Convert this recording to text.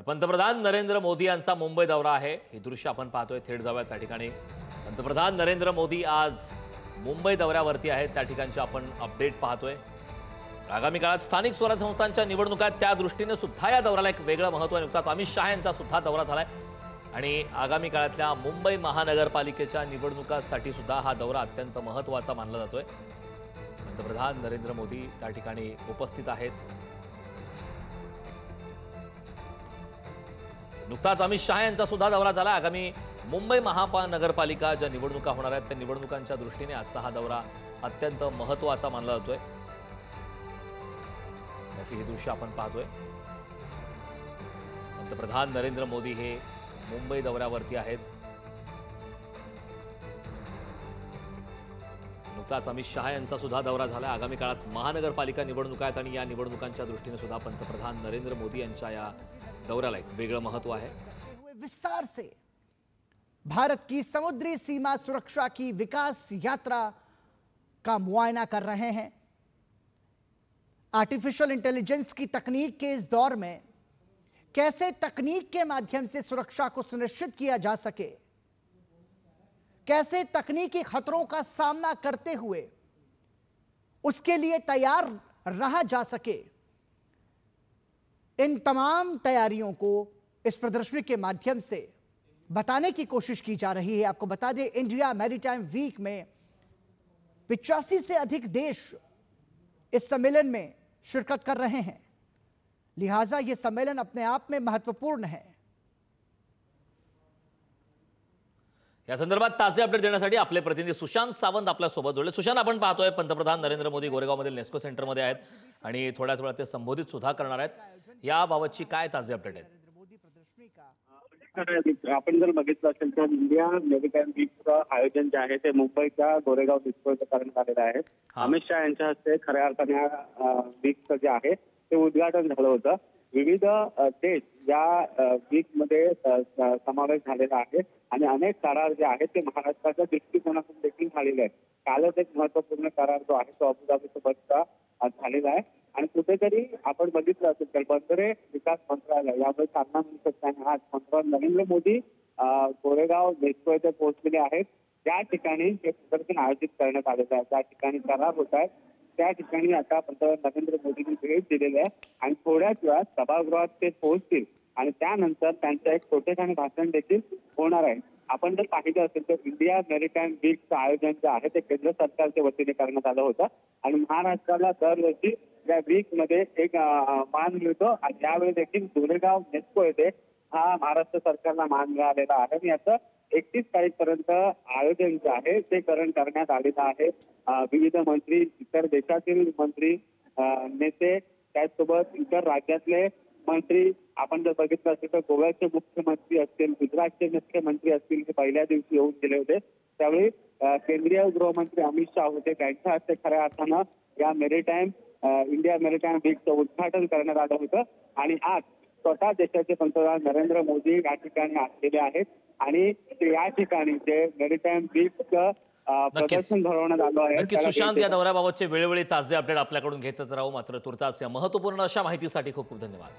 पंतप्रधान नरेंद्र मोदी यांचा मुंबई दौरा आहे। हे दृश्य आपण पाहतोय, थेट जाऊया त्या ठिकाणी। पंतप्रधान नरेंद्र मोदी आज मुंबई दौऱ्यावरती आहेत, त्या ठिकाणचे आपण अपडेट पाहतोय। आगामी काळात स्थानिक स्वराज्य संस्थांच्या निवडणुका त्या दृष्टीने सुद्धा या दौऱ्याला एक वेगळं महत्त्व आहे। नुकताच अमित शहा यांचा सुद्धा दौरा झालाय आणि आगामी काळातल्या मुंबई महानगरपालिकेच्या निवडणुकांसाठी सुद्धा हा दौरा अत्यंत महत्त्वाचा मानला जातोय। पंतप्रधान नरेंद्र मोदी त्या ठिकाणी उपस्थित आहेत। नुकताच अमित शहा यांचा सुद्धा दौरा झाला। आगामी मुंबई महानगरपालिका ज्या निवडणुका होणार आहेत त्या निवडणुकांच्या दृष्टीने आजचा हा दौरा अत्यंत महत्त्वाचा मानला जातोय। त्याची हे दृश्य आपण पाहतोय। पंतप्रधान नरेंद्र मोदी हे मुंबई दौऱ्यावरती आहेत। नुकताच अमित शहा यांचा सुद्धा दौरा झाला। आगामी काळात महानगरपालिका निवडणुका आहेत आणि या निवडणुकांच्या दृष्टीने सुद्धा पंतप्रधान नरेंद्र मोदी यांच्या या दौऱ्याला एक वेगळं महत्त्व आहे। विस्तार से भारत की समुद्री सीमा सुरक्षा की विकास यात्रा का मुआयना कर रहे हैं। आर्टिफिशियल इंटेलिजेंस की तकनीक के इस दौर में कैसे तकनीक के माध्यम से सुरक्षा को सुनिश्चित किया जा सके, कैसे तकनीकी खतरों का सामना करते हुए उसके लिए तैयार रहा जा सके, इन तमाम तैयारियों को इस प्रदर्शनी के माध्यम से बताने की कोशिश की जा रही है। आपको बता दें, इंडिया मैरीटाइम वीक में 85 से अधिक देश इस सम्मेलन में शिरकत कर रहे हैं, लिहाजा यह सम्मेलन अपने आप में महत्वपूर्ण है। या संदर्भात ताजे अपडेट देण्यासाठी आपले प्रतिनिधी सुशांत सावंत आपल्या सोबत जोडले। सुशांत, आपण पाहतोय पंतप्रधान नरेंद्र मोदी गोरेगावमधील नेस्को सेंटरमध्ये आहेत आणि थोड्याच वेळात ते संबोधित सुद्धा करणार आहेत। याबाबतची काय ताजे अपडेट आहेत? आपण जर बघितलं असेल तर इंडिया मेरीटाईम वीकचं आयोजन जे आहे ते मुंबईच्या गोरेगाव नेस्को इथं करण्यात आलेलं आहे। अमित शहा यांच्या हस्ते खऱ्या अर्थाने वीकचं जे आहे ते उद्घाटन झालं होतं। विविध देश या वीक मध्ये समावेश झालेला आहे आणि अनेक करार जे आहेत ते महाराष्ट्राच्या दृष्टिकोनातून देखील झालेले आहेत। कालच एक महत्वपूर्ण करार जो आहे तो अबुधाबीसोबतचा झालेला आहे आणि कुठेतरी आपण बघितलं असेल तर बंदरे विकास मंत्रालय यामुळे चालना मिळू शकते आणि आज पंतप्रधान नरेंद्र मोदी गोरेगाव नेस्को येथे पोहोचलेले आहेत। त्या ठिकाणी हे प्रदर्शन आयोजित करण्यात आलेलं आहे, त्या ठिकाणी करार होत आहेत, त्या ठिकाणी आता पंतप्रधान नरेंद्र मोदींनी भेट दिलेली आहे आणि थोड्याच वेळात सभागृहात ते पोहोचतील आणि त्यानंतर त्यांचं एक छोटेखानी भाषण देखील होणार आहे। आपण जर पाहिलं असेल तर इंडिया मेरीटाईम वीकचं आयोजन जे आहे ते केंद्र सरकारच्या वतीने करण्यात आलं होतं आणि महाराष्ट्राला दरवर्षी या वीक मध्ये एक मान मिळतो आणि यावेळी देखील गोरेगाव नेस्को येथे हा महाराष्ट्र सरकारला मान मिळालेला आहे आणि याचं 31 तारीखपर्यंत आयोजन जे आहे ते करण्यात आलेलं आहे। विविध मंत्री, इतर देशातील मंत्री, नेते, त्याचसोबत इतर राज्यातले मंत्री, आपण जर बघितलं असेल तर गोव्याचे मुख्यमंत्री असतील, गुजरातचे मुख्यमंत्री असतील, ते पहिल्या दिवशी येऊन गेले होते। त्यावेळी केंद्रीय गृहमंत्री अमित शहा होते, त्यांच्या हस्ते खऱ्या अर्थानं या इंडिया मेरीटाईम वीकचं उद्घाटन करण्यात आलं होतं आणि आज स्वतः देशाचे पंतप्रधान नरेंद्र मोदी या ठिकाणी आलेले आहेत आणि या ठिकाणी जे मेरीटाईम वीकचं प्रदर्शन भरवण्यात आलं आहे। नक्कीच सुशांत, या दौऱ्याबाबतचे वेळोवेळी ताजे अपडेट आपल्याकडून घेतच राहू। मात्र तुर्तास या महत्त्वपूर्ण अशा माहितीसाठी खूप खूप धन्यवाद।